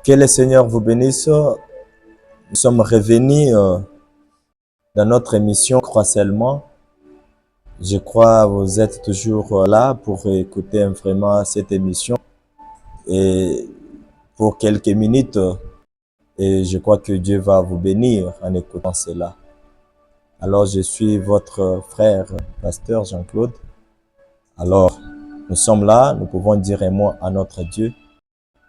Que le Seigneur vous bénisse. Nous sommes revenus dans notre émission Crois seulement. Je crois que vous êtes toujours là pour écouter vraiment cette émission. Et pour quelques minutes, et je crois que Dieu va vous bénir en écoutant cela. Alors, je suis votre frère, pasteur Jean-Claude. Alors, nous sommes là, nous pouvons dire un mot à notre Dieu.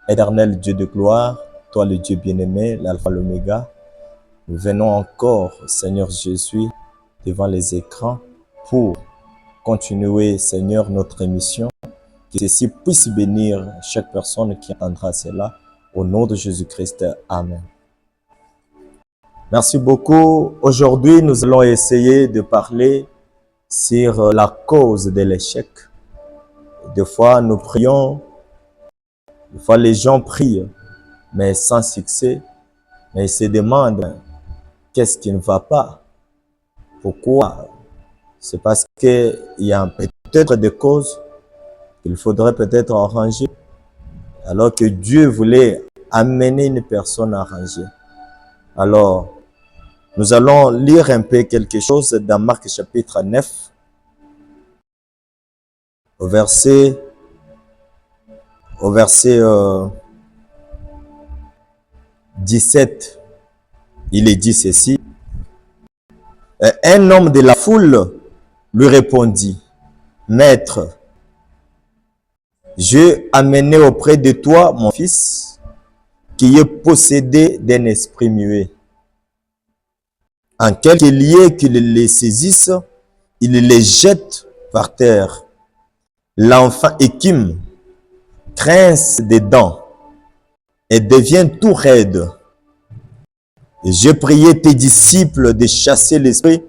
Éternel Dieu de gloire, toi le Dieu bien-aimé, l'alpha, l'oméga. Nous venons encore, Seigneur Jésus, devant les écrans pour continuer, Seigneur, notre émission. Que ceci puisse bénir chaque personne qui entendra cela. Au nom de Jésus-Christ, Amen. Merci beaucoup. Aujourd'hui, nous allons essayer de parler sur la cause de l'échec. Des fois, nous prions. Des fois, les gens prient, mais sans succès. Mais ils se demandent qu'est-ce qui ne va pas. Pourquoi? C'est parce qu'il y a peut-être des causes qu'il faudrait peut-être arranger. Alors que Dieu voulait amener une personne à arranger. Alors, nous allons lire un peu quelque chose dans Marc chapitre 9, au verset 17, il est dit ceci. Un homme de la foule lui répondit, « Maître, j'ai amené auprès de toi mon fils qui est possédé d'un esprit muet. En quelque lieu qu'il le saisisse, il le jette par terre. L'enfant écume, grince des dents et devient tout raide. Et j'ai prié tes disciples de chasser l'esprit,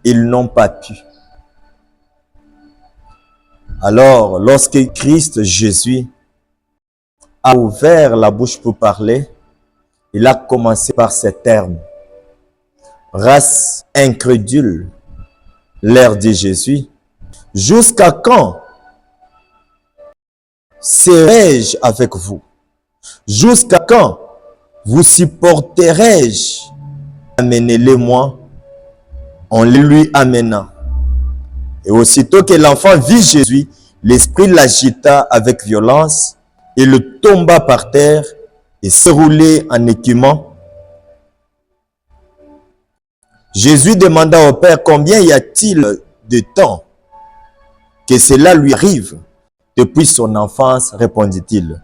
ils n'ont pas pu. » Alors, lorsque Christ Jésus a ouvert la bouche pour parler, il a commencé par ces termes. Race incrédule, l'air de Jésus, jusqu'à quand serai-je avec vous? Jusqu'à quand vous supporterai-je? Amenez-les-moi, en les lui amenant. Et aussitôt que l'enfant vit Jésus, l'esprit l'agita avec violence, et le tomba par terre et se roulait en écumant. Jésus demanda au Père combien y a-t-il de temps que cela lui arrive? Depuis son enfance, répondit-il.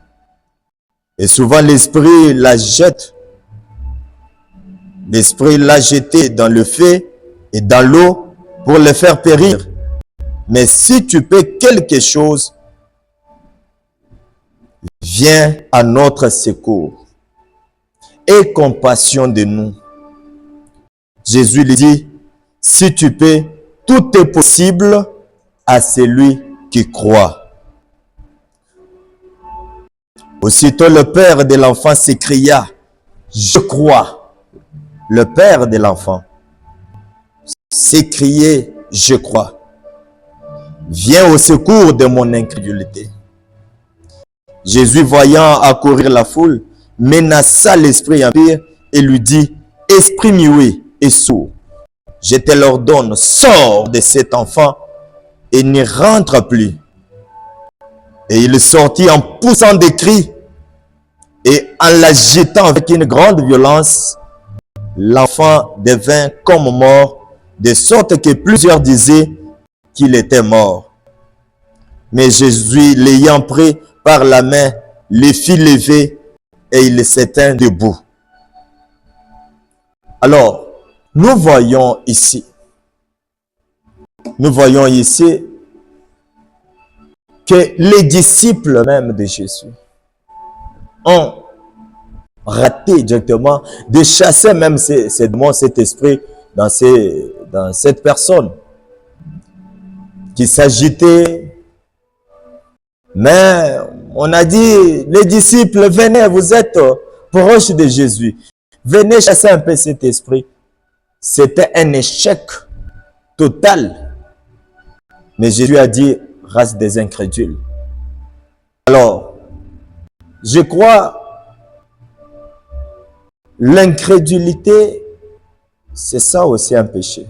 Et souvent l'esprit la jette. L'esprit l'a jeté dans le feu et dans l'eau pour le faire périr. Mais si tu peux quelque chose, viens à notre secours. Aie compassion de nous. Jésus lui dit, si tu peux, tout est possible à celui qui croit. Aussitôt le père de l'enfant s'écria, je crois. Le père de l'enfant s'écriait, je crois. Viens au secours de mon incrédulité. Jésus, voyant accourir la foule, menaça l'esprit impur et lui dit, esprit muet et sourd, je te l'ordonne, sors de cet enfant et n'y rentre plus. Et il sortit en poussant des cris et en l'agitant avec une grande violence. L'enfant devint comme mort, de sorte que plusieurs disaient qu'il était mort. Mais Jésus, l'ayant pris par la main, le fit lever et il s'étint debout. Alors, nous voyons ici que les disciples même de Jésus ont raté directement de chasser même ces démons, cet esprit dans cette personne qui s'agitait. Mais on a dit, les disciples, venez, vous êtes proches de Jésus. Venez chasser un peu cet esprit. C'était un échec total. Mais Jésus a dit, race des incrédules. Alors, je crois, l'incrédulité, c'est ça aussi un péché.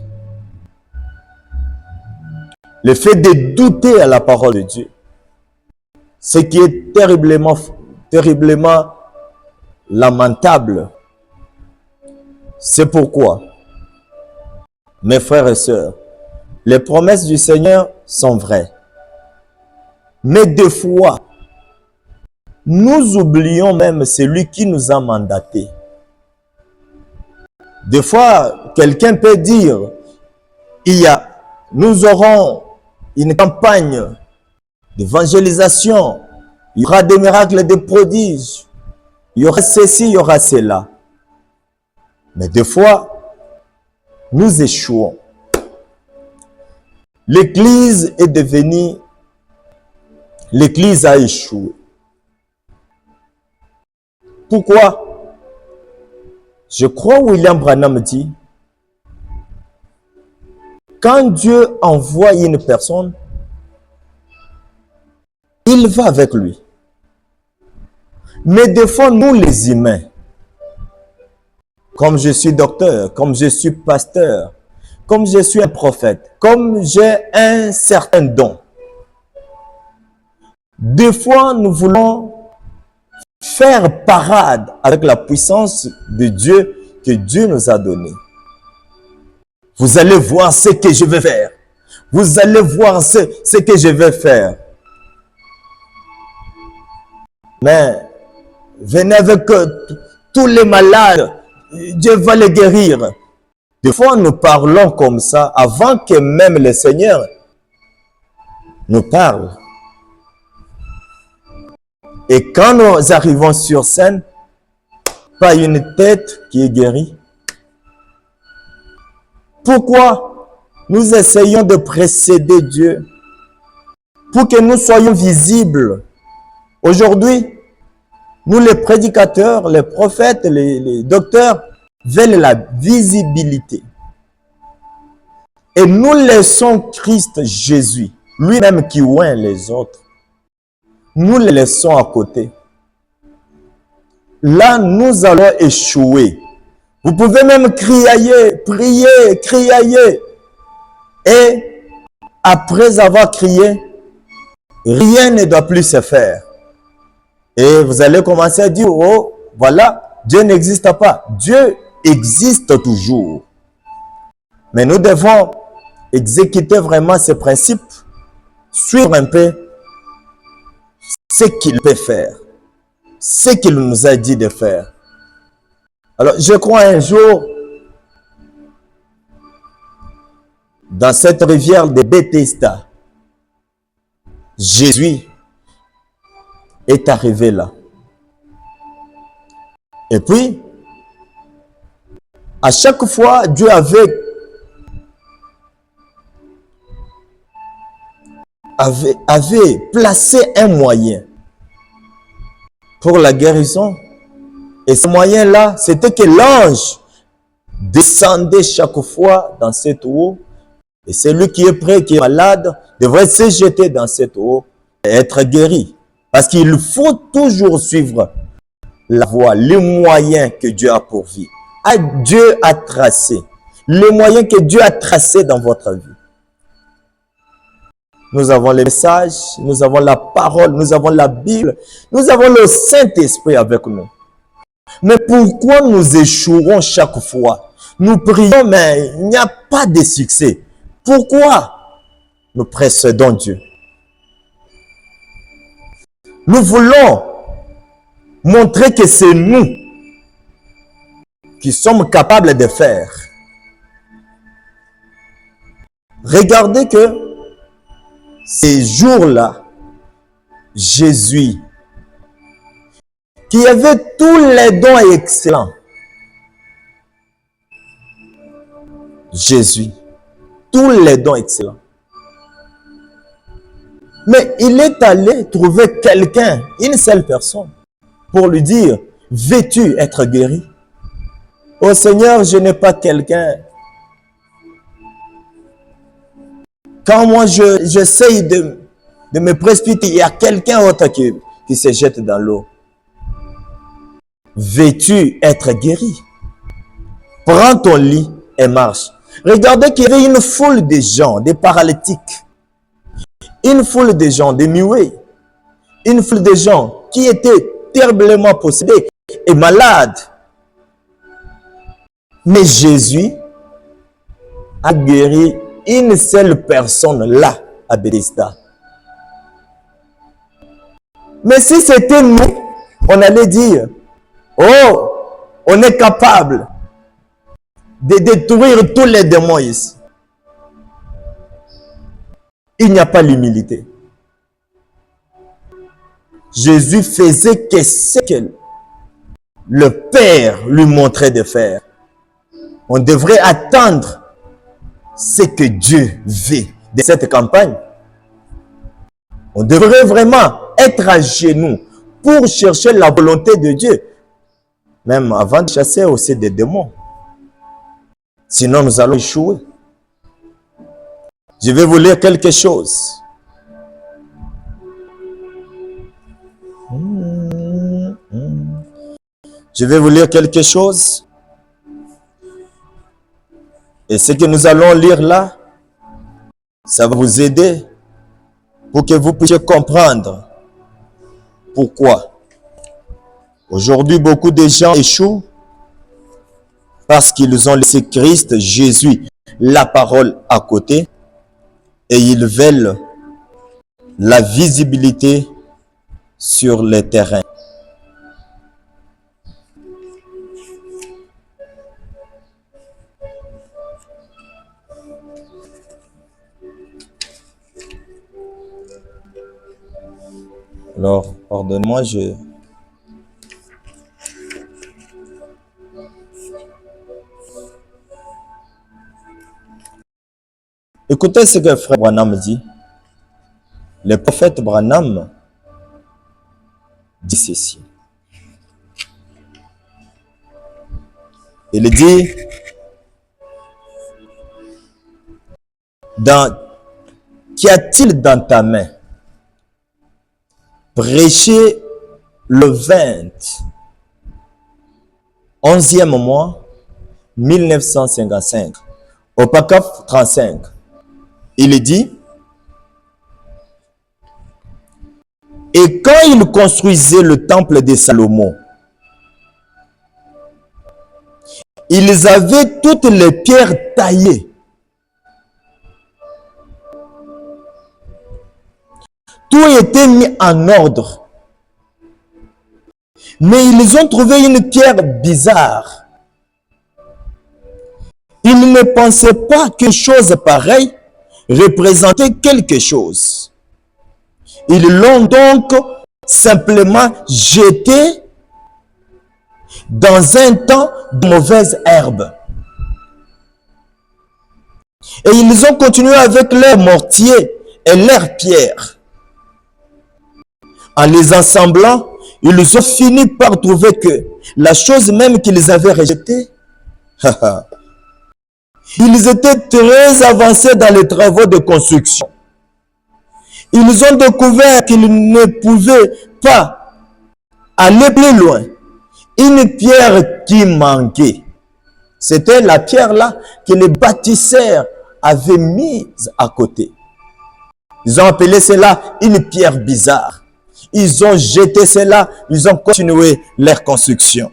Le fait de douter à la parole de Dieu, ce qui est terriblement lamentable. C'est pourquoi, mes frères et sœurs, les promesses du Seigneur sont vraies. Mais des fois, nous oublions même celui qui nous a mandatés. Des fois, quelqu'un peut dire, nous aurons une campagne d'évangélisation, il y aura des miracles, des prodiges, il y aura ceci, il y aura cela. Mais des fois, nous échouons. L'Église est devenue, l'Église a échoué. Pourquoi? Je crois William Branham dit, quand Dieu envoie une personne, il va avec lui. Mais des fois, nous les humains, comme je suis docteur, comme je suis pasteur, comme je suis un prophète, comme j'ai un certain don, des fois, nous voulons faire parade avec la puissance de Dieu que Dieu nous a donnée. Vous allez voir ce que je vais faire. Vous allez voir ce que je vais faire. Mais venez avec tous les malades. Dieu va les guérir. Des fois, nous parlons comme ça avant que même le Seigneur nous parle. Et quand nous arrivons sur scène, pas une tête qui est guérie. Pourquoi nous essayons de précéder Dieu pour que nous soyons visibles? Aujourd'hui, nous les prédicateurs, les prophètes, les docteurs veulent la visibilité. Et nous laissons Christ Jésus, lui-même qui oint les autres, nous les laissons à côté. Là, nous allons échouer. Vous pouvez même crier, prier, crier. Et après avoir crié, rien ne doit plus se faire. Et vous allez commencer à dire, oh, voilà, Dieu n'existe pas. Dieu existe toujours. Mais nous devons exécuter vraiment ces principes, suivre un peu ce qu'il peut faire, ce qu'il nous a dit de faire. Alors, je crois un jour, dans cette rivière de Bethesda, Jésus est arrivé là. Et puis, à chaque fois, Dieu avait placé un moyen pour la guérison. Et ce moyen-là, c'était que l'ange descendait chaque fois dans cette eau. Et celui qui est prêt, qui est malade, devrait se jeter dans cette eau et être guéri. Parce qu'il faut toujours suivre la voie, les moyens que Dieu a pourvu. Dieu a tracé. Les moyens que Dieu a tracés dans votre vie. Nous avons les messages, nous avons la parole, nous avons la Bible, nous avons le Saint-Esprit avec nous. Mais pourquoi nous échouons chaque fois? Nous prions, mais il n'y a pas de succès. Pourquoi nous précédons Dieu? Nous voulons montrer que c'est nous qui sommes capables de faire. Regardez que ces jours-là, Jésus, qui avait tous les dons excellents, Jésus, tous les dons excellents. Mais il est allé trouver quelqu'un, une seule personne, pour lui dire, veux-tu être guéri? Oh Seigneur, je n'ai pas quelqu'un. Quand moi j'essaye de ne me précipite, il y a quelqu'un autre qui se jette dans l'eau. Veux-tu être guéri? Prends ton lit et marche. Regardez qu'il y avait une foule de gens, des paralytiques, une foule de gens, des muets, une foule de gens qui étaient terriblement possédés et malades. Mais Jésus a guéri une seule personne là, à Bethesda. Mais si c'était nous, on allait dire, oh, on est capable de détruire tous les démons ici. Il n'y a pas l'humilité. Jésus faisait que ce que le Père lui montrait de faire. On devrait attendre ce que Dieu veut de cette campagne. On devrait vraiment être à genoux pour chercher la volonté de Dieu, même avant de chasser aussi des démons. Sinon, nous allons échouer. Je vais vous lire quelque chose. Je vais vous lire quelque chose. Et ce que nous allons lire là, ça va vous aider pour que vous puissiez comprendre pourquoi. Aujourd'hui, beaucoup de gens échouent parce qu'ils ont laissé Christ, Jésus, la parole à côté, et ils veulent la visibilité sur les terrains. Alors, pardonne-moi, Écoutez ce que frère Branham dit. Le prophète Branham dit ceci. Il dit, qu'y a-t-il dans ta main? Prêcher le 11e mois 1955 au paragraphe 35. Il dit, et quand il construisait le temple de Salomon, ils avaient toutes les pierres taillées. Tout était mis en ordre. Mais ils ont trouvé une pierre bizarre. Ils ne pensaient pas qu'une chose pareille représentait quelque chose. Ils l'ont donc simplement jeté dans un temps de mauvaise herbe. Et ils ont continué avec leur mortier et leurs pierres. En les assemblant, ils ont fini par trouver que la chose même qu'ils avaient rejetée, ils étaient très avancés dans les travaux de construction. Ils ont découvert qu'ils ne pouvaient pas aller plus loin. Une pierre qui manquait. C'était la pierre là que les bâtisseurs avaient mise à côté. Ils ont appelé cela une pierre bizarre. Ils ont jeté cela, ils ont continué leur construction.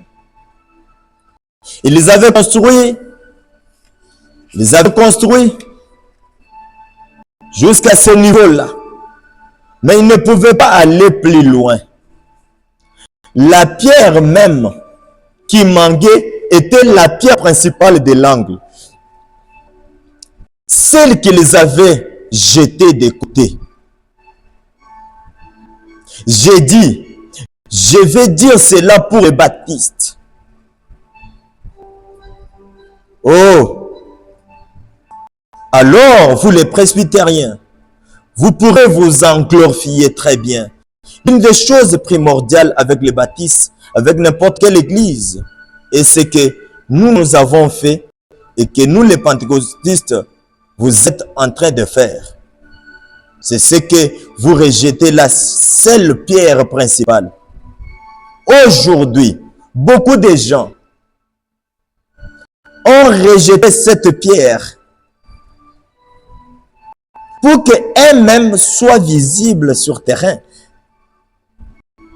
Ils les avaient construits. Ils avaient construit jusqu'à ce niveau-là. Mais ils ne pouvaient pas aller plus loin. La pierre même qui manquait était la pierre principale de l'angle. Celle qu'ils avaient jetée de côté. J'ai dit, je vais dire cela pour les baptistes. Oh! Alors, vous les presbytériens, vous pourrez vous en glorifier très bien. Une des choses primordiales avec les baptistes, avec n'importe quelle église, et c'est que nous avons fait et que nous les pentecôtistes, vous êtes en train de faire. C'est ce que vous rejetez, la seule pierre principale. Aujourd'hui, beaucoup de gens ont rejeté cette pierre pour qu'elle-même soit visible sur terrain.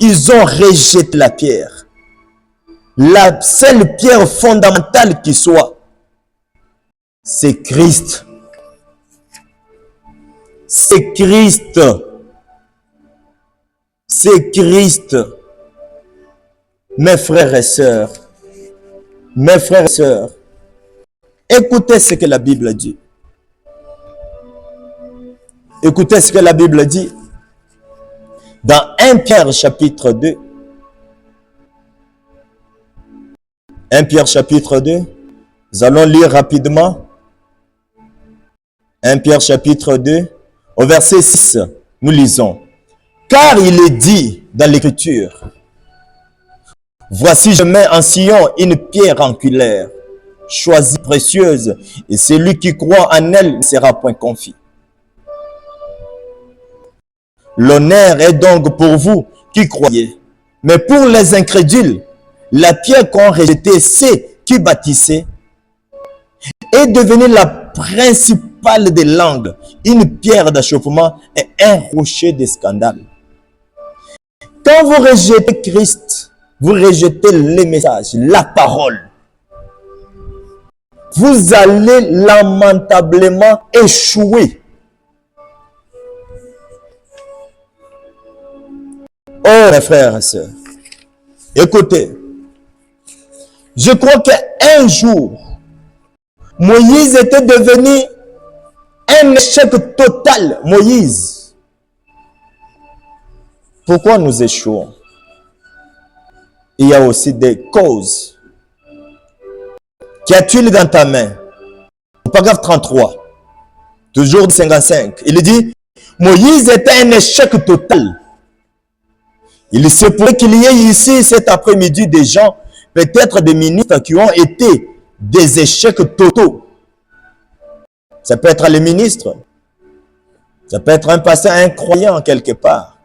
Ils ont rejeté la pierre. La seule pierre fondamentale qui soit, c'est Christ. C'est Christ. C'est Christ. Mes frères et sœurs, écoutez ce que la Bible dit. Écoutez ce que la Bible dit. Dans 1 Pierre chapitre 2. 1 Pierre chapitre 2. Nous allons lire rapidement. 1 Pierre chapitre 2. Au verset 6, nous lisons. Car il est dit dans l'Écriture. Voici, je mets en Sion une pierre angulaire, choisie, précieuse, et celui qui croit en elle ne sera point confus. L'honneur est donc pour vous qui croyez. Mais pour les incrédules, la pierre qu'ont rejetée, c'est qui bâtissait, est devenue la principale des langues, une pierre d'achoppement et un rocher de scandale. Quand vous rejetez Christ, vous rejetez les messages, la parole. Vous allez lamentablement échouer. Oh, mes frères et sœurs, écoutez, je crois qu'un jour, Moïse était devenu un échec total. Moïse. Pourquoi nous échouons? Il y a aussi des causes. Qu'y a-t-il dans ta main? Paragraphe 33, toujours 55. Il dit, Moïse était un échec total. Il se pourrait qu'il y ait ici cet après-midi des gens, peut-être des ministres qui ont été des échecs totaux. Ça peut être les ministres. Ça peut être un pasteur incroyant quelque part,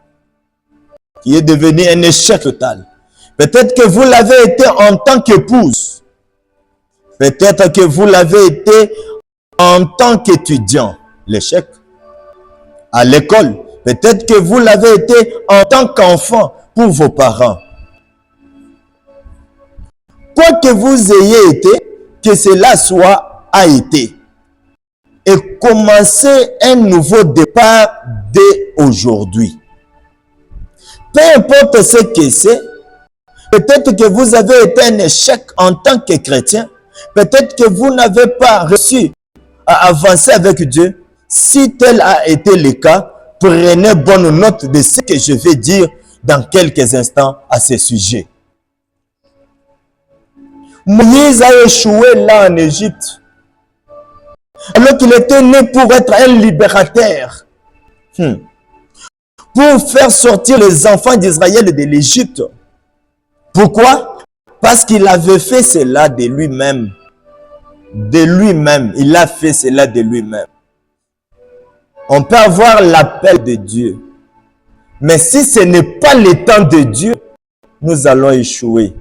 qui est devenu un échec total. Peut-être que vous l'avez été en tant qu'épouse. Peut-être que vous l'avez été en tant qu'étudiant. L'échec. À l'école. Peut-être que vous l'avez été en tant qu'enfant pour vos parents. Quoi que vous ayez été, que cela a été. Et commencez un nouveau départ dès aujourd'hui. Peu importe ce que c'est, peut-être que vous avez été un échec en tant que chrétien, peut-être que vous n'avez pas réussi à avancer avec Dieu. Si tel a été le cas, prenez bonne note de ce que je vais dire dans quelques instants à ce sujet. Moïse a échoué là en Égypte, alors qu'il était né pour être un libérateur, pour faire sortir les enfants d'Israël de l'Égypte. Pourquoi? Parce qu'il avait fait cela de lui-même. De lui-même. Il a fait cela de lui-même. On peut avoir l'appel de Dieu. Mais si ce n'est pas le temps de Dieu, nous allons échouer.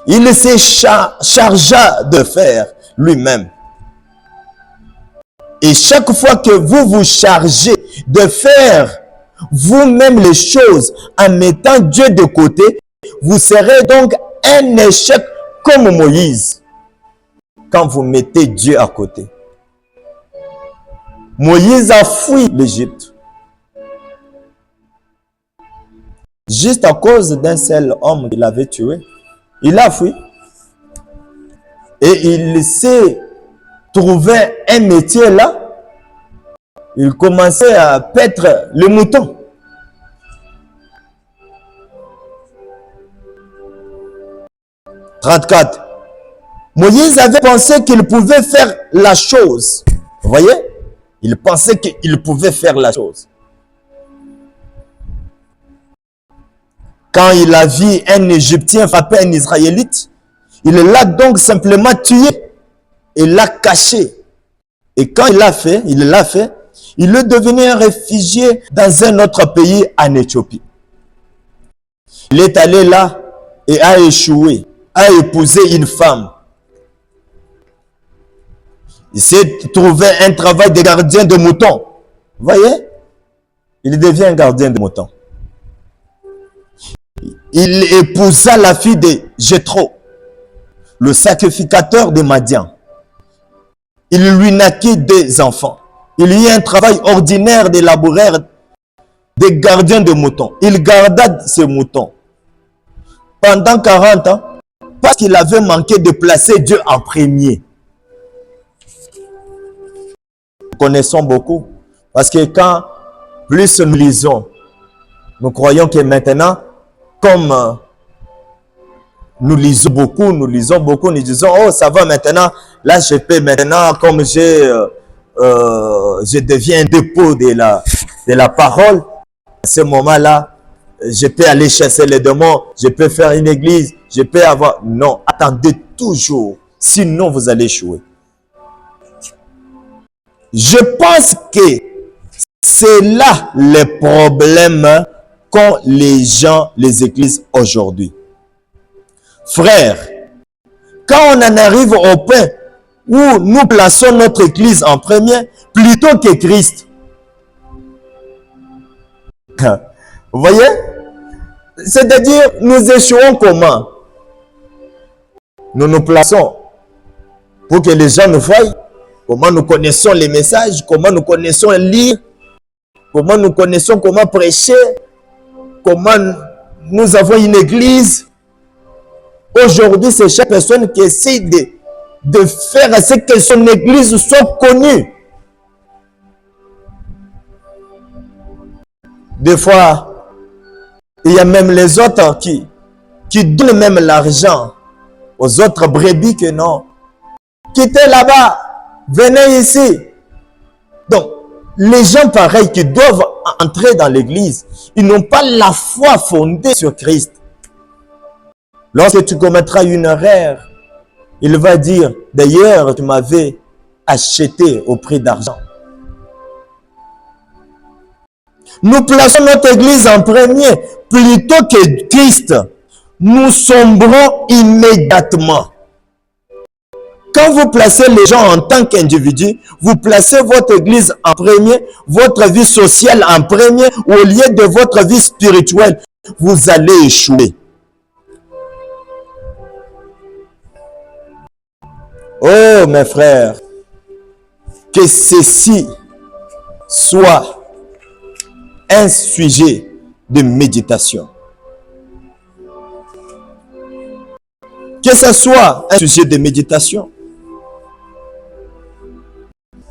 Il se chargea de faire lui-même. Et chaque fois que vous vous chargez de faire vous-même les choses en mettant Dieu de côté, vous serez donc un échec comme Moïse quand vous mettez Dieu à côté. Moïse a fui l'Égypte juste à cause d'un seul homme qu'il avait tué. Il a fui et il s'est trouvé un métier là. Il commençait à paître le mouton. « 34. Moïse avait pensé qu'il pouvait faire la chose. Vous voyez? Il pensait qu'il pouvait faire la chose. Quand il a vu un Égyptien frapper un Israélite, il l'a donc simplement tué et l'a caché. Et quand il l'a fait, Il est devenu un réfugié dans un autre pays en Éthiopie. Il est allé là et a échoué, a épousé une femme. Il s'est trouvé un travail de gardien de moutons. Vous voyez? Il devient un gardien de moutons. Il épousa la fille de Jéthro, le sacrificateur de Madian. Il lui naquit des enfants. Il y eut un travail ordinaire de laboureur, de gardien de moutons. Il garda ses moutons pendant 40 ans parce qu'il avait manqué de placer Dieu en premier. Nous connaissons beaucoup parce que quand plus nous lisons, nous croyons que maintenant, comme nous lisons beaucoup, nous disons, oh ça va maintenant, là je peux maintenant, comme je deviens un dépôt de la parole, à ce moment-là, je peux aller chasser les démons, je peux faire une église, je peux avoir... Non, attendez toujours, sinon vous allez échouer. Je pense que c'est là le problème qu'ont les gens, les églises aujourd'hui. Frères, quand on en arrive au point où nous plaçons notre église en premier plutôt que Christ, vous voyez? C'est-à-dire, nous échouons comment? Nous nous plaçons pour que les gens nous voient. Comment nous connaissons les messages, comment nous connaissons lire, comment nous connaissons comment prêcher, comment nous avons une église. Aujourd'hui, c'est chaque personne qui essaie de faire à ce que son église soit connue. Des fois, il y a même les autres qui donnent même l'argent aux autres brebis que non. Quittez là-bas, venez ici. Donc, les gens pareils qui doivent entrer dans l'église, ils n'ont pas la foi fondée sur Christ. Lorsque tu commettras une erreur, il va dire, d'ailleurs, tu m'avais acheté au prix d'argent. Nous plaçons notre église en premier, plutôt que Christ. Nous sombrons immédiatement. Quand vous placez les gens en tant qu'individus, vous placez votre église en premier, votre vie sociale en premier, au lieu de votre vie spirituelle, vous allez échouer. Oh mes frères, que ceci soit un sujet de méditation. Que ce soit un sujet de méditation.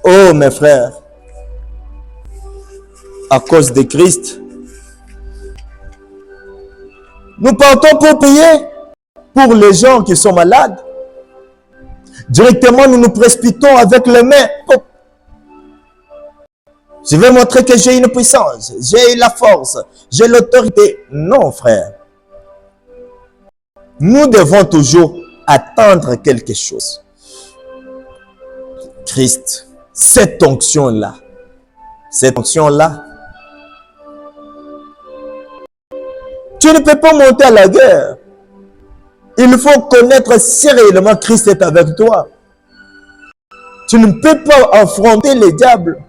Oh mes frères, à cause de Christ, nous partons pour prier pour les gens qui sont malades. Directement, nous nous précipitons avec les mains. Oh. Je vais montrer que j'ai une puissance, j'ai la force, j'ai l'autorité. Non, frère. Nous devons toujours attendre quelque chose. Christ, cette onction-là, tu ne peux pas monter à la guerre. Il faut connaître si réellement Christ est avec toi. Tu ne peux pas affronter les diables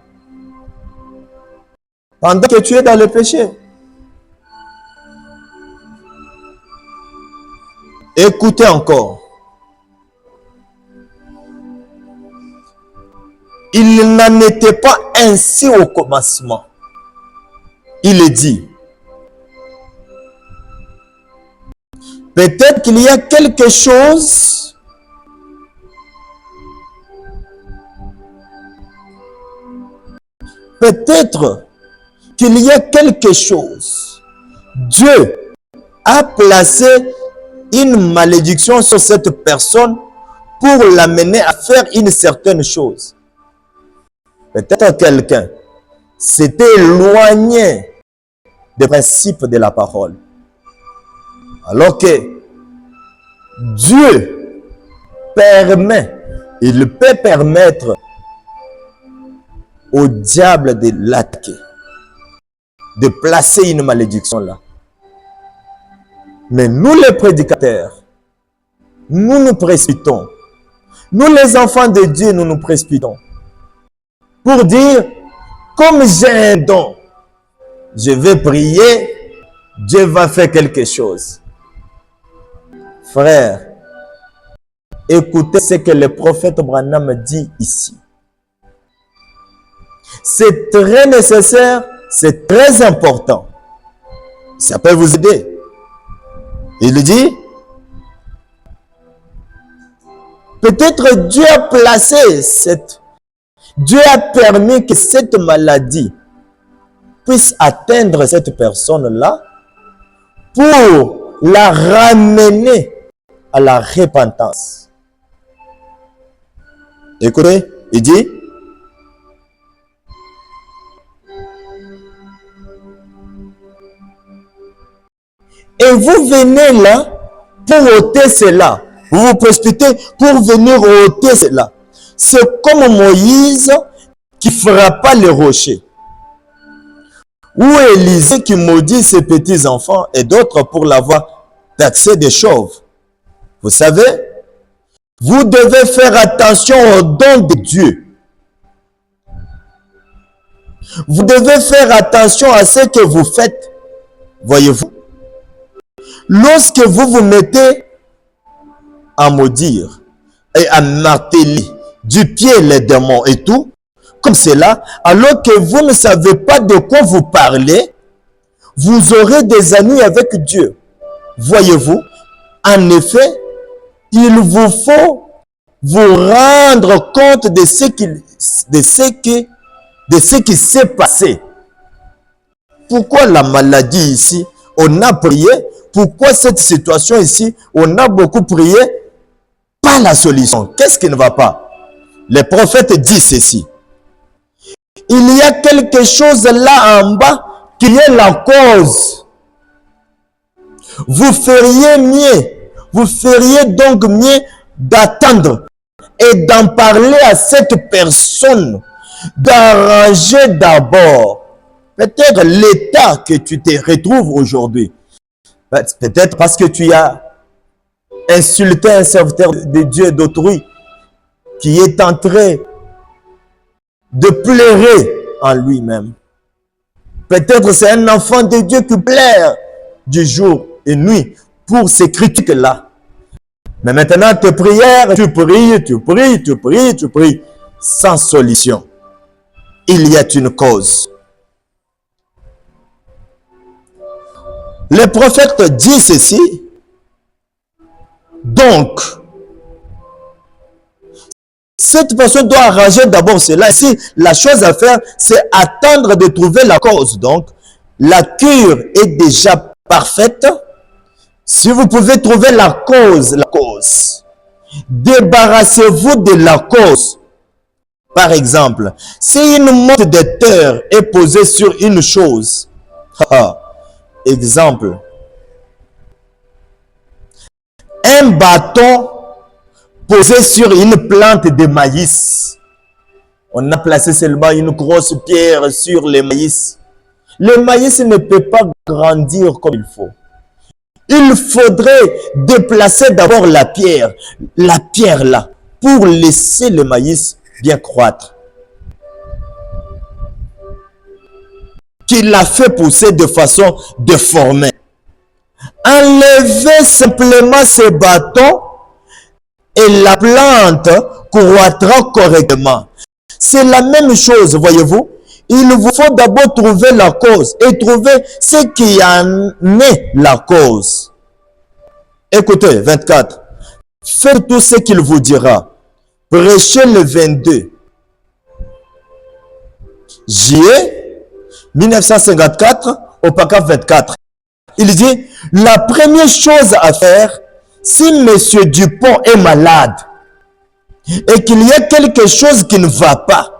pendant que tu es dans le péché. Écoutez encore. Il n'en était pas ainsi au commencement. Il est dit. Peut-être qu'il y a quelque chose Dieu a placé une malédiction sur cette personne pour l'amener à faire une certaine chose. Peut-être quelqu'un s'était éloigné des principes de la parole. Alors que Dieu permet, il peut permettre au diable de l'attaquer, de placer une malédiction là. Mais nous les prédicateurs, nous nous précipitons. Nous les enfants de Dieu, nous nous précipitons. Pour dire, comme j'ai un don, je vais prier, Dieu va faire quelque chose. Frère, écoutez ce que le prophète Branham dit ici. C'est très nécessaire, c'est très important. Ça peut vous aider. Il dit, peut-être Dieu a placé Dieu a permis que cette maladie puisse atteindre cette personne-là pour la ramener à la repentance. Écoutez, il dit, et vous venez là pour ôter cela. Vous vous précipitez pour venir ôter cela. C'est comme Moïse qui frappa les rochers. Ou Élisée qui maudit ses petits-enfants et d'autres pour l'avoir taxé des chauves. Vous savez, vous devez faire attention aux dons de Dieu. Vous devez faire attention à ce que vous faites. Voyez-vous, lorsque vous vous mettez à maudire et à marteler du pied les démons et tout, comme cela, alors que vous ne savez pas de quoi vous parlez, vous aurez des ennuis avec Dieu. Voyez-vous, en effet, il vous faut vous rendre compte de ce qui s'est passé. Pourquoi la maladie ici? On a prié. Pourquoi cette situation ici? On a beaucoup prié. Pas la solution. Qu'est-ce qui ne va pas? Le prophète dit ceci. Il y a quelque chose là en bas qui est la cause. Vous feriez donc mieux d'attendre et d'en parler à cette personne, d'arranger d'abord peut-être l'état que tu te retrouves aujourd'hui. Peut-être parce que tu as insulté un serviteur de Dieu d'autrui qui est en train de pleurer en lui-même. Peut-être c'est un enfant de Dieu qui pleure du jour et nuit pour ces critiques-là. Mais maintenant, tes prières, tu pries, sans solution. Il y a une cause. Le prophète dit ceci. Donc, cette personne doit arranger d'abord cela. Si la chose à faire, c'est attendre de trouver la cause. Donc, la cure est déjà parfaite. Si vous pouvez trouver la cause, débarrassez-vous de la cause. Par exemple, si une motte de terre est posée sur une chose, exemple, un bâton posé sur une plante de maïs. On a placé seulement une grosse pierre sur le maïs. Le maïs ne peut pas grandir comme il faut. Il faudrait déplacer d'abord la pierre là, pour laisser le maïs bien croître. Qu'il l'a fait pousser de façon déformée. Enlevez simplement ce bâton et la plante croîtra correctement. C'est la même chose, voyez-vous. Il vous faut d'abord trouver la cause et trouver ce qui en est la cause. Écoutez, 24. Faites tout ce qu'il vous dira. Prêchez le 22 juillet 1954 au paragraphe 24. Il dit, la première chose à faire, si M. Dupont est malade et qu'il y a quelque chose qui ne va pas,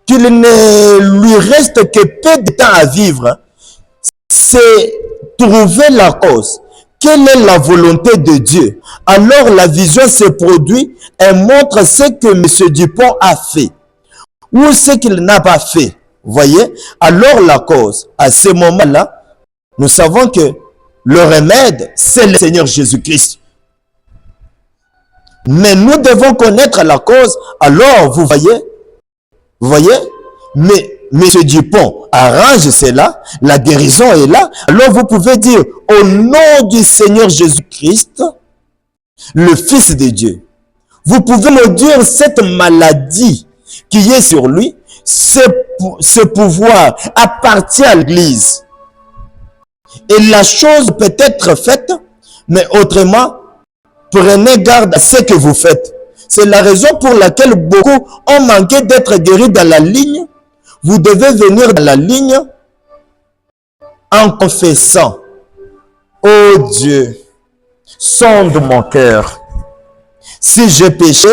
qu'il ne lui reste que peu de temps à vivre, c'est trouver la cause. Quelle est la volonté de Dieu? Alors la vision se produit et montre ce que M. Dupont a fait. ou ce qu'il n'a pas fait, voyez, alors la cause, à ce moment-là, nous savons que le remède, c'est le Seigneur Jésus-Christ. Mais nous devons connaître la cause, alors vous voyez, mais M. Dupont arrange cela, la guérison est là, alors vous pouvez dire, au nom du Seigneur Jésus-Christ, le Fils de Dieu, vous pouvez me dire cette maladie qui est sur lui, ce pouvoir appartient à l'Église. Et la chose peut être faite, mais autrement, prenez garde à ce que vous faites. C'est la raison pour laquelle beaucoup ont manqué d'être guéris dans la ligne. Vous devez venir dans la ligne en confessant, ô Dieu, sonde mon cœur. Si j'ai péché,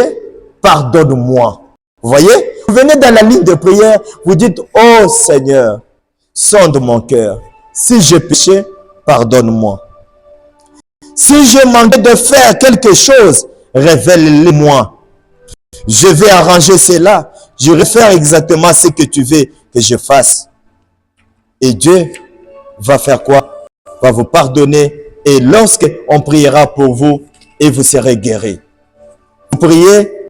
pardonne-moi. Vous voyez, vous venez dans la ligne de prière, vous dites, ô Seigneur, sonde mon cœur. Si j'ai péché, pardonne-moi. Si j'ai manqué de faire quelque chose, révèle-le-moi. Je vais arranger cela. Je vais faire exactement ce que tu veux que je fasse. Et Dieu va faire quoi? Va vous pardonner. Et lorsque on priera pour vous, et vous serez guéris. Vous priez,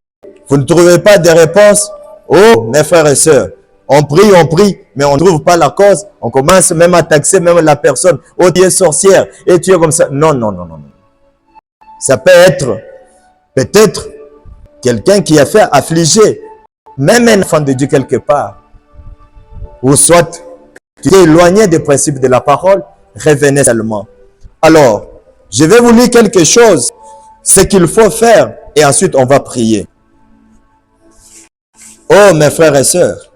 vous ne trouvez pas de réponse. Oh, mes frères et sœurs, on prie, mais on ne trouve pas la cause. On commence même à taxer même la personne. Oh, tu es sorcière, et tu es comme ça. Non, non, non, non. Ça peut être, peut-être, quelqu'un qui a fait affliger, même un enfant de Dieu quelque part. Ou soit, tu t'es éloigné des principes de la parole, revenez seulement. Alors, je vais vous lire quelque chose, ce qu'il faut faire, et ensuite on va prier. Oh, mes frères et sœurs,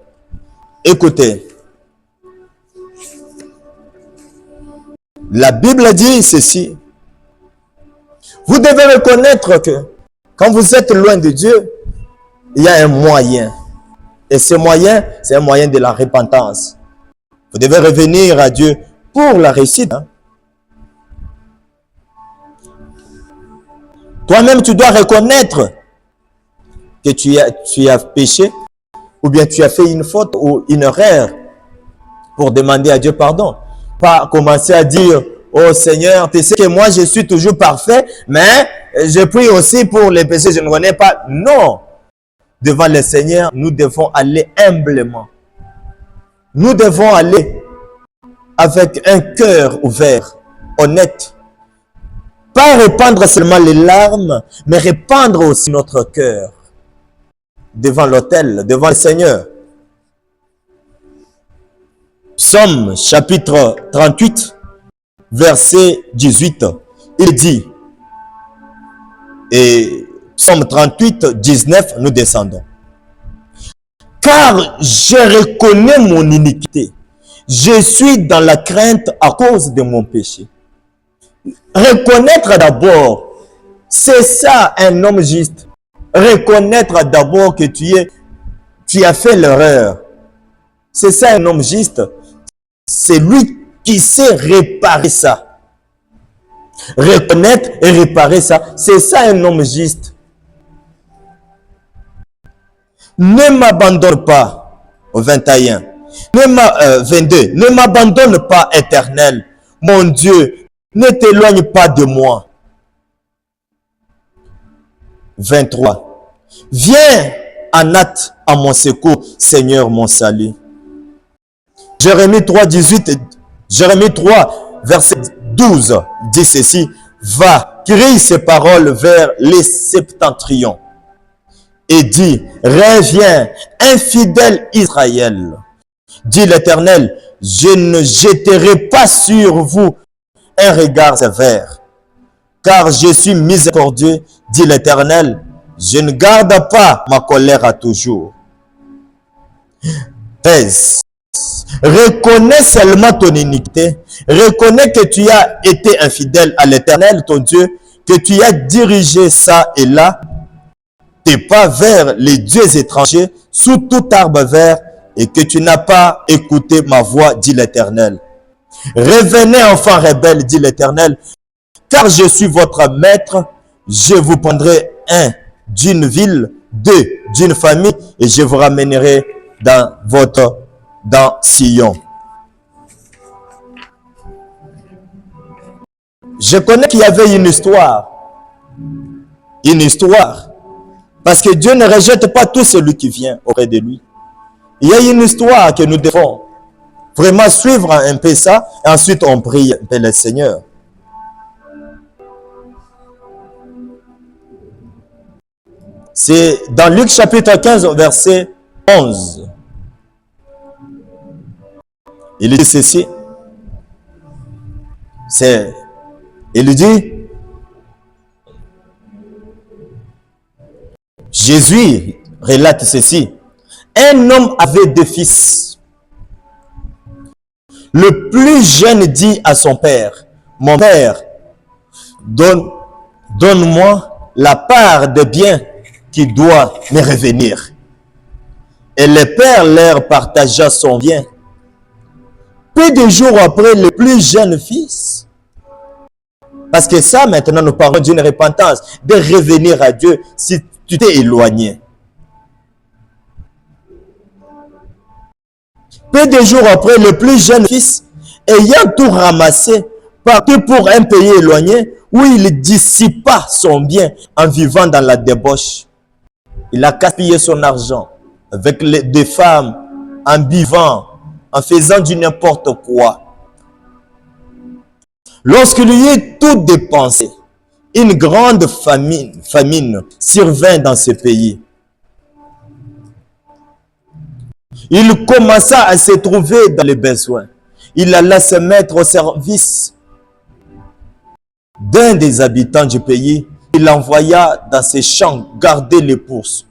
écoutez. La Bible dit ceci. Vous devez reconnaître que quand vous êtes loin de Dieu, il y a un moyen. Et ce moyen, c'est un moyen de la repentance. Vous devez revenir à Dieu pour la réussite. Toi-même, tu dois reconnaître que tu as péché, ou bien tu as fait une faute ou une erreur pour demander à Dieu pardon. Pas commencer à dire, oh Seigneur, tu sais que moi je suis toujours parfait, mais je prie aussi pour les péchés, je ne connais pas. Non. Devant le Seigneur, nous devons aller humblement. Nous devons aller avec un cœur ouvert, honnête. Pas répandre seulement les larmes, mais répandre aussi notre cœur devant l'autel, devant le Seigneur. Psaume chapitre 38, verset 18, il dit, et Psaume 38, 19, nous descendons. Car je reconnais mon iniquité, je suis dans la crainte à cause de mon péché. Reconnaître d'abord, c'est ça un homme juste. Reconnaître d'abord que tu as fait l'erreur. C'est ça un homme juste. C'est lui qui sait réparer ça. Reconnaître et réparer ça, c'est ça un homme juste. Ne m'abandonne pas, au 21, 22, ne m'abandonne pas, Éternel, mon Dieu, ne t'éloigne pas de moi. 23, viens en hâte à mon secours, Seigneur mon salut. Jérémie 3, 18, Jérémie 3, verset 12, dit ceci, va, crie ces paroles vers les septentrions et dit, reviens, infidèle Israël. Dit l'Éternel, je ne jeterai pas sur vous un regard sévère, car je suis miséricordieux, dit l'Éternel, je ne garde pas ma colère à toujours. 13. Reconnais seulement ton iniquité, reconnais que tu as été infidèle à l'Éternel, ton Dieu, que tu as dirigé ça et là, tes pas vers les dieux étrangers, sous tout arbre vert, et que tu n'as pas écouté ma voix, dit l'Éternel. Revenez, enfants rebelles, dit l'Éternel, car je suis votre maître, je vous prendrai un d'une ville, deux d'une famille, et je vous ramènerai dans Sion. Je connais qu'il y avait une histoire. Une histoire. Parce que Dieu ne rejette pas tout celui qui vient auprès de lui. Il y a une histoire que nous devons vraiment suivre un peu ça. Et ensuite, on prie un peu le Seigneur. C'est dans Luc chapitre 15, verset 11. Il dit ceci. Il dit, Jésus relate ceci. Un homme avait 2 fils. Le plus jeune dit à son père, mon père, donne-moi la part des biens qui doit me revenir. Et le père leur partagea son bien. Peu de jours après, le plus jeune fils, parce que ça, maintenant, nous parlons d'une repentance, de revenir à Dieu si tu t'es éloigné. Peu de jours après, le plus jeune fils, ayant tout ramassé, partit pour un pays éloigné où il dissipa son bien en vivant dans la débauche. Il a gaspillé son argent avec des femmes, en buvant, en faisant du n'importe quoi. Lorsqu'il y eut tout dépensé, une grande famine survint dans ce pays. Il commença à se trouver dans les besoins. Il alla se mettre au service d'un des habitants du pays. Il l'envoya dans ses champs garder les pourceaux.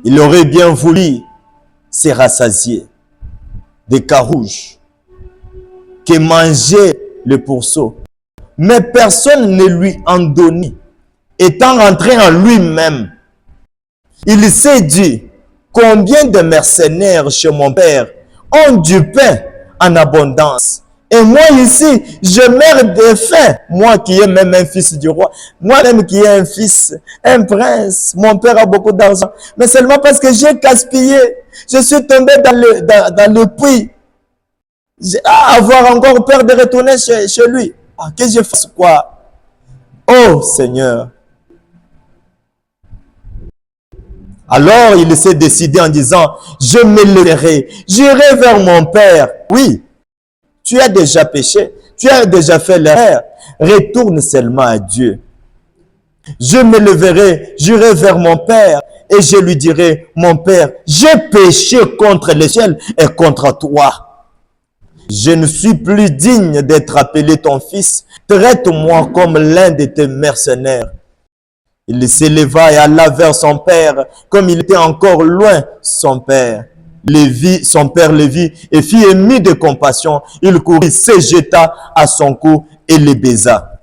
Il aurait bien voulu se rassasier des carouges que mangeait le pourceau. Mais personne ne lui en donnait. Étant rentré en lui-même, il s'est dit, combien de mercenaires chez mon père ont du pain en abondance. Et moi ici, je meurs de faim. Moi qui ai même un fils du roi. Moi-même qui ai un fils, un prince. Mon père a beaucoup d'argent. Mais seulement parce que j'ai gaspillé. Je suis tombé dans le puits. Avoir encore peur de retourner chez lui. Que je fasse quoi? Oh Seigneur. Alors il s'est décidé en disant, je m'élèverai, j'irai vers mon père. Oui, tu as déjà péché, tu as déjà fait l'erreur. Retourne seulement à Dieu. Je m'élèverai, j'irai vers mon père et je lui dirai, mon père, j'ai péché contre le ciel et contre toi. Je ne suis plus digne d'être appelé ton fils. Traite-moi comme l'un de tes mercenaires. Il s'éleva et alla vers son père, comme il était encore loin, son père le vit et fit ému de compassion. Il courut, se jeta à son cou et le baisa.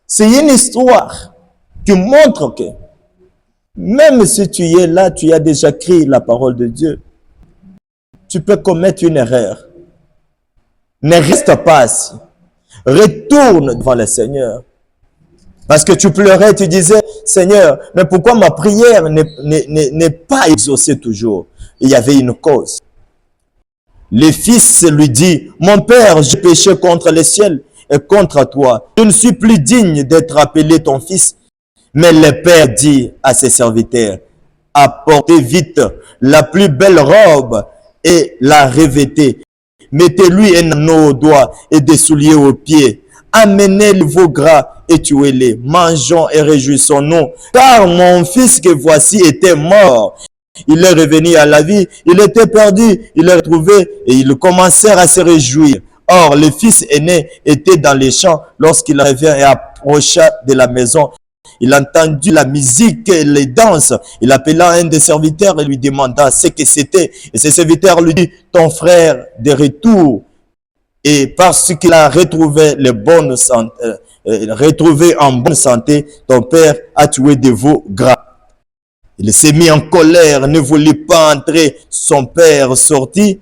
C'est une histoire qui montre que même si tu es là, tu as déjà crié la parole de Dieu, tu peux commettre une erreur. Ne reste pas assis. Retourne devant le Seigneur. Parce que tu pleurais, tu disais, Seigneur, mais pourquoi ma prière n'est pas exaucée toujours? Il y avait une cause. Le fils lui dit, mon père, j'ai péché contre le ciel et contre toi. Je ne suis plus digne d'être appelé ton fils. Mais le père dit à ses serviteurs, apportez vite la plus belle robe et la revêtez. Mettez-lui un anneau au doigt et des souliers aux pieds. Amenez le veau gras et tuez-les. Mangeons et réjouissons-nous. Car mon fils que voici était mort. Il est revenu à la vie. Il était perdu. Il est retrouvé et ils commencèrent à se réjouir. Or, le fils aîné était dans les champs lorsqu'il revint et approcha de la maison. Il entendit la musique et les danses. Il appela un des serviteurs et lui demanda ce que c'était. Et ce serviteur lui dit, ton frère de retour. Et parce qu'il a retrouvé en bonne santé, ton père a tué des veaux gras. Il s'est mis en colère, ne voulut pas entrer. Son père sortit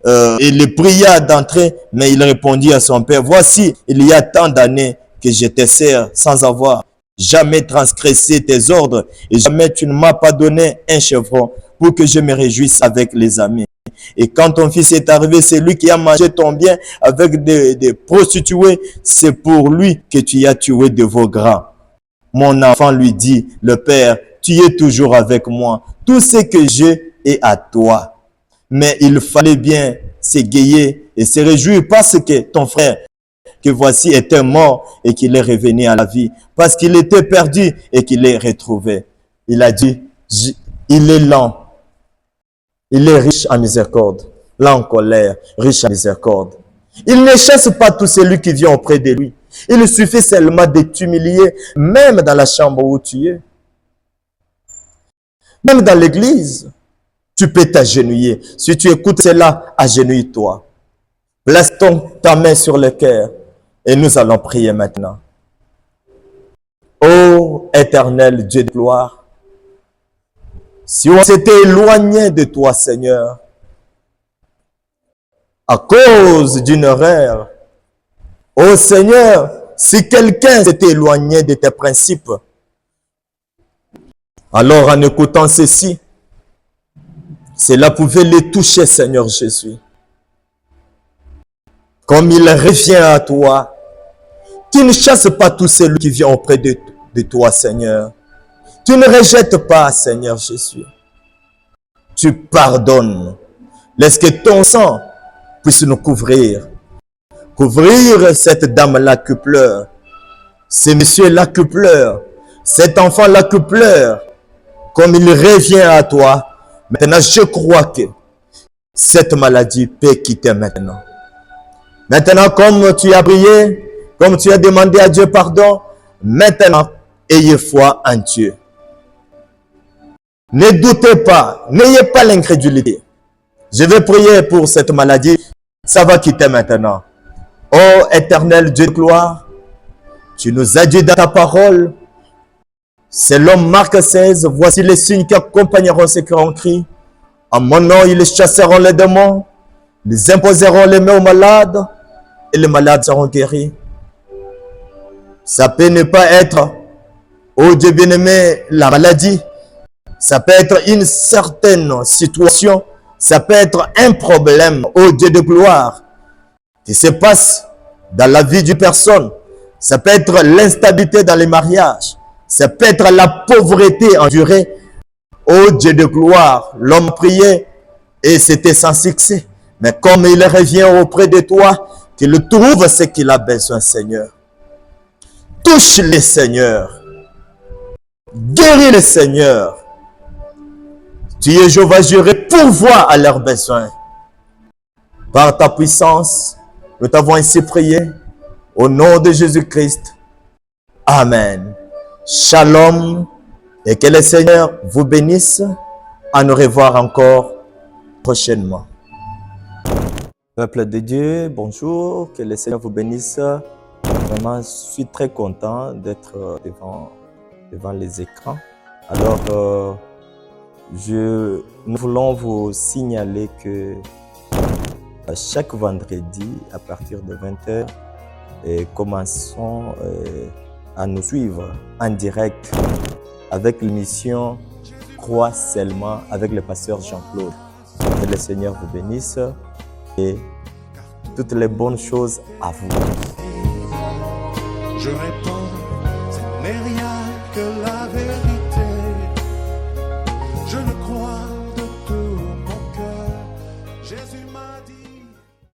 et le pria d'entrer, mais il répondit à son père, voici, il y a tant d'années que je te sers sans avoir jamais transgressé tes ordres et jamais tu ne m'as pas donné un chevreau pour que je me réjouisse avec les amis. Et quand ton fils est arrivé, c'est lui qui a mangé ton bien avec des prostituées. C'est pour lui que tu as tué de vos grands. Mon enfant lui dit, le père, tu es toujours avec moi. Tout ce que j'ai est à toi. Mais il fallait bien s'égayer et se réjouir parce que ton frère, que voici, était mort et qu'il est revenu à la vie. Parce qu'il était perdu et qu'il est retrouvé. Il a dit, il est lent. Il est riche en miséricorde, lent en colère, riche en miséricorde. Il ne chasse pas tout celui qui vient auprès de lui. Il suffit seulement de t'humilier, même dans la chambre où tu es. Même dans l'église, tu peux t'agenouiller. Si tu écoutes cela, agenouille-toi. Place ta main sur le cœur et nous allons prier maintenant. Ô éternel Dieu de gloire, si on s'était éloigné de toi, Seigneur, à cause d'une erreur, ô Seigneur, si quelqu'un s'était éloigné de tes principes, alors en écoutant ceci, cela pouvait les toucher, Seigneur Jésus. Comme il revient à toi, tu ne chasses pas tout celui qui vient auprès de toi, Seigneur. Tu ne rejettes pas, Seigneur Jésus. Tu pardonnes. Laisse que ton sang puisse nous couvrir. Couvrir cette dame-là qui pleure. Ce monsieur-là qui pleure. Cet enfant-là qui pleure. Comme il revient à toi. Maintenant, je crois que cette maladie peut quitter maintenant. Maintenant, comme tu as prié, comme tu as demandé à Dieu pardon, maintenant, ayez foi en Dieu. Ne doutez pas, n'ayez pas l'incrédulité. Je vais prier pour cette maladie, ça va quitter maintenant. Ô éternel Dieu de gloire, tu nous as dit dans ta parole, selon Marc 16, voici les signes qui accompagneront ceux qui ont crié. En mon nom, ils chasseront les démons, ils imposeront les mains aux malades, et les malades seront guéris. Ça peut ne pas être, ô Dieu bien-aimé, la maladie. Ça peut être une certaine situation. Ça peut être un problème, ô Dieu de gloire, qui se passe dans la vie d'une personne. Ça peut être l'instabilité dans les mariages. Ça peut être la pauvreté endurée. Ô Dieu de gloire, l'homme priait et c'était sans succès. Mais comme il revient auprès de toi, qu'il trouve ce qu'il a besoin, Seigneur. Touche-les, Seigneur. Guéris les, Seigneur. Tu es Jéhovah Jireh, pourvois à leurs besoins. Par ta puissance, nous t'avons ainsi prié. Au nom de Jésus-Christ. Amen. Shalom. Et que le Seigneur vous bénisse. À nous revoir encore prochainement. Peuple de Dieu, bonjour. Que le Seigneur vous bénisse. Vraiment, je suis très content d'être devant les écrans. Alors, nous voulons vous signaler que chaque vendredi, à partir de 20h, commençons à nous suivre en direct avec l'émission Crois seulement avec le pasteur Jean-Claude. Que le Seigneur vous bénisse et toutes les bonnes choses à vous. Je réponds, ce n'est rien que la vérité. Je le crois de tout mon cœur. Jésus m'a dit.